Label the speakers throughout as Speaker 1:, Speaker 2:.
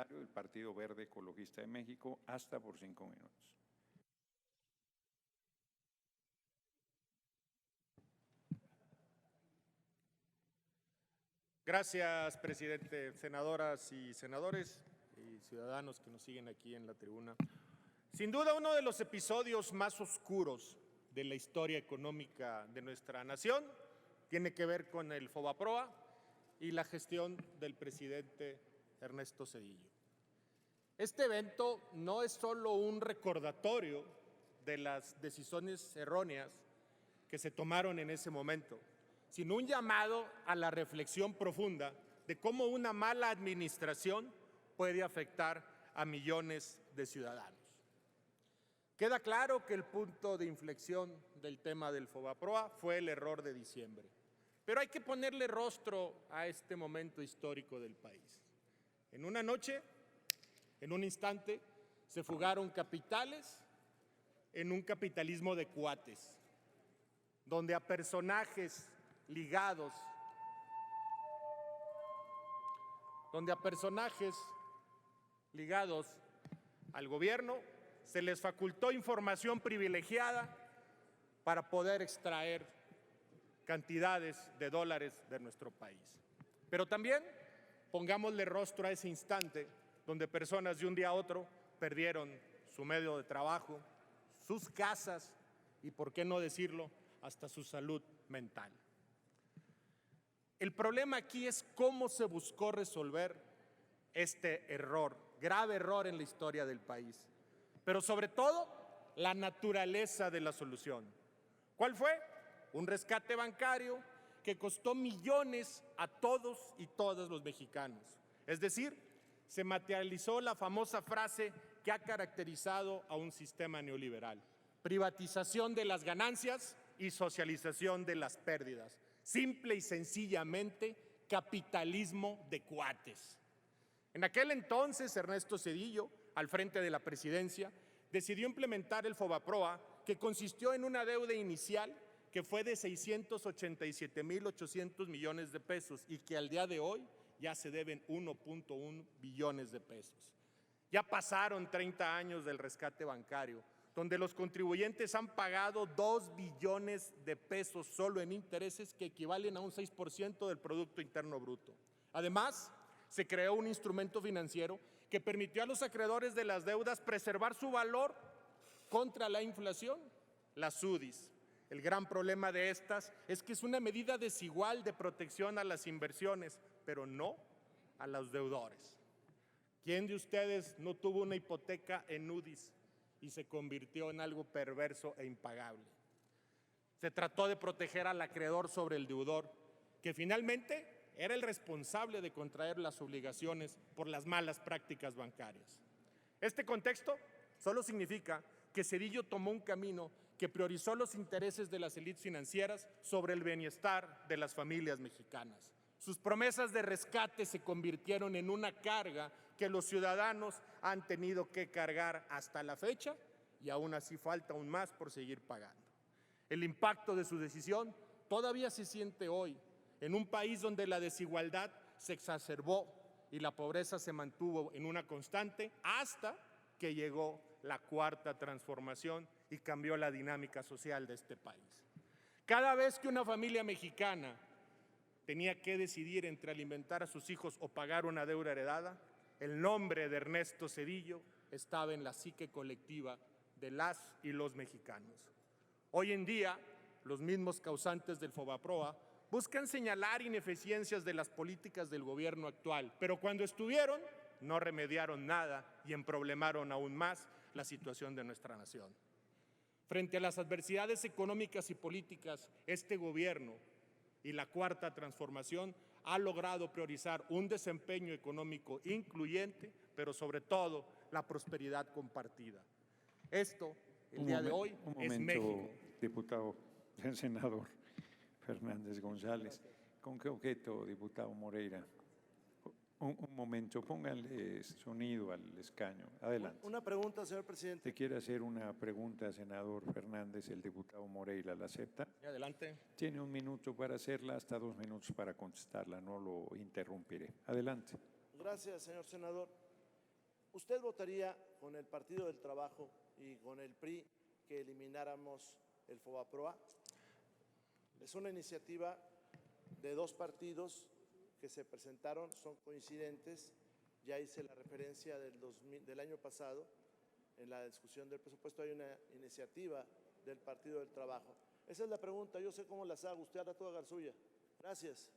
Speaker 1: parlamentario del Partido Verde Ecologista de México, hasta por 5 minutos.
Speaker 2: Gracias, presidente. Senadoras y senadores y ciudadanos que nos siguen aquí en la tribuna. Sin duda, uno de los episodios más oscuros de la historia económica de nuestra nación tiene que ver con el Fobaproa y la gestión del presidente Ernesto Zedillo. Este evento no es solo un recordatorio de las decisiones erróneas que se tomaron en ese momento, sino un llamado a la reflexión profunda de cómo una mala administración puede afectar a millones de ciudadanos. Queda claro que el punto de inflexión del tema del Fobaproa fue el error de diciembre, pero hay que ponerle rostro a este momento histórico del país. En una noche, en un instante, se fugaron capitales en un capitalismo de cuates, donde a personajes ligados, al gobierno se les facultó información privilegiada para poder extraer cantidades de dólares de nuestro país. Pero también pongámosle rostro a ese instante donde personas de un día a otro perdieron su medio de trabajo, sus casas y, por qué no decirlo, hasta su salud mental. El problema aquí es cómo se buscó resolver este error, grave error en la historia del país, pero sobre todo la naturaleza de la solución. ¿Cuál fue? Un rescate bancario que costó millones a todos y todas los mexicanos. Es decir, se materializó la famosa frase que ha caracterizado a un sistema neoliberal: privatización de las ganancias y socialización de las pérdidas. Simple y sencillamente, capitalismo de cuates. En aquel entonces, Ernesto Zedillo, al frente de la presidencia, decidió implementar el Fobaproa, que consistió en una deuda inicial que fue de 687,800 millones de pesos y que al día de hoy ya se deben 1.1 billones de pesos. Ya pasaron 30 años del rescate bancario, donde los contribuyentes han pagado 2 billones de pesos solo en intereses, que equivalen a un 6% del Producto Interno Bruto. Además, se creó un instrumento financiero que permitió a los acreedores de las deudas preservar su valor contra la inflación, las UDIs. El gran problema de estas es que es una medida desigual de protección a las inversiones, pero no a los deudores. ¿Quién de ustedes no tuvo una hipoteca en UDIs y se convirtió en algo perverso e impagable? Se trató de proteger al acreedor sobre el deudor, que finalmente era el responsable de contraer las obligaciones por las malas prácticas bancarias. Este contexto solo significa que Zedillo tomó un camino que priorizó los intereses de las élites financieras sobre el bienestar de las familias mexicanas. Sus promesas de rescate se convirtieron en una carga que los ciudadanos han tenido que cargar hasta la fecha, y aún así falta aún más por seguir pagando. El impacto de su decisión todavía se siente hoy en un país donde la desigualdad se exacerbó y la pobreza se mantuvo en una constante hasta que llegó la Cuarta Transformación y cambió la dinámica social de este país. Cada vez que una familia mexicana tenía que decidir entre alimentar a sus hijos o pagar una deuda heredada, el nombre de Ernesto Zedillo estaba en la psique colectiva de las y los mexicanos. Hoy en día, los mismos causantes del Fobaproa buscan señalar ineficiencias de las políticas del gobierno actual, pero cuando estuvieron, no remediaron nada y emproblemaron aún más la situación de nuestra nación. Frente a las adversidades económicas y políticas, este gobierno y la Cuarta Transformación ha logrado priorizar un desempeño económico incluyente, pero sobre todo la prosperidad compartida. Esto, el día de hoy, es México.
Speaker 1: Diputado, el senador Fernández González. ¿Con qué objeto, diputado Moreira? Un momento, pónganle sonido al escaño. Adelante.
Speaker 3: Una pregunta, señor presidente.
Speaker 1: ¿Te quiere hacer una pregunta, senador Fernández? El diputado Moreira la acepta.
Speaker 2: Adelante.
Speaker 1: Tiene 1 minuto para hacerla, hasta 2 minutos para contestarla. No lo interrumpiré. Adelante.
Speaker 3: Gracias, señor senador. ¿Usted votaría con el Partido del Trabajo y con el PRI que elimináramos el FOBAPROA? Es una iniciativa de dos partidos que se presentaron, son coincidentes. Ya hice la referencia del año pasado. En la discusión del presupuesto hay una iniciativa del Partido del Trabajo. Esa es la pregunta, yo sé cómo las hago, usted hará toda garzulla. Gracias.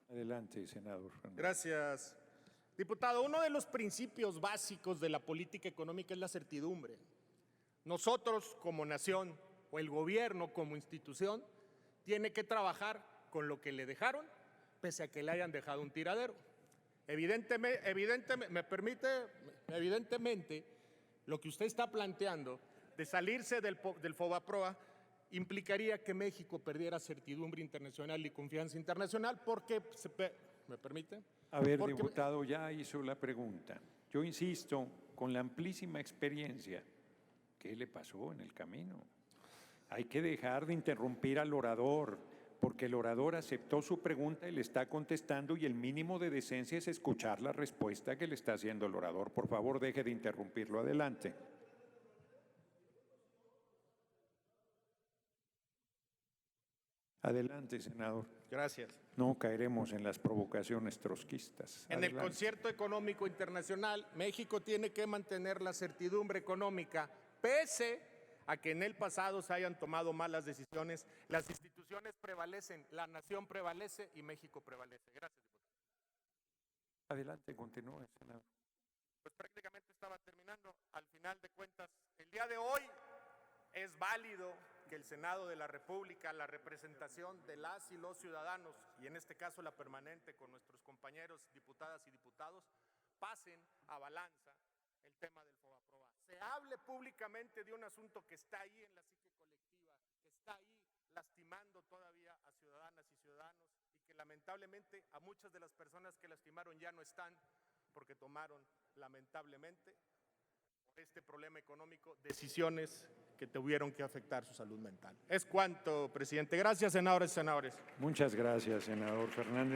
Speaker 1: Adelante, senador Fernández.
Speaker 2: Gracias. Diputado, uno de los principios básicos de la política económica es la certidumbre. Nosotros como nación o el gobierno como institución tiene que trabajar con lo que le dejaron, pese a que le hayan dejado un tiradero. Evidentemente, lo que usted está planteando de salirse del FOBAPROA implicaría que México perdiera certidumbre internacional y confianza internacional porque, ¿me permite?
Speaker 1: A ver, diputado, ya hizo la pregunta. Yo insisto, con la amplísima experiencia, ¿qué le pasó en el camino? Hay que dejar de interrumpir al orador, porque el orador aceptó su pregunta y le está contestando y el mínimo de decencia es escuchar la respuesta que le está haciendo el orador. Por favor, deje de interrumpirlo. Adelante. Adelante, senador.
Speaker 2: Gracias.
Speaker 1: No caeremos en las provocaciones trotskistas.
Speaker 2: En el concierto económico internacional, México tiene que mantener la certidumbre económica, pese a que en el pasado se hayan tomado malas decisiones. Las instituciones prevalecen, la nación prevalece y México prevalece. Gracias, diputado.
Speaker 1: Adelante, continúe, senador.
Speaker 2: Pues prácticamente estaba terminando. Al final de cuentas, el día de hoy es válido que el Senado de la República, la representación de las y los ciudadanos, y en este caso la permanente con nuestros compañeros diputadas y diputados, pasen a balanza el tema del FOBAPROA. Se hable públicamente de un asunto que está ahí en la psique colectiva, que está ahí lastimando todavía a ciudadanas y ciudadanos y que lamentablemente a muchas de las personas que lastimaron ya no están porque tomaron lamentablemente por este problema económico decisiones que tuvieron que afectar su salud mental. Es cuanto, presidente. Gracias, senadores y senadores.
Speaker 1: Muchas gracias, senador Fernández.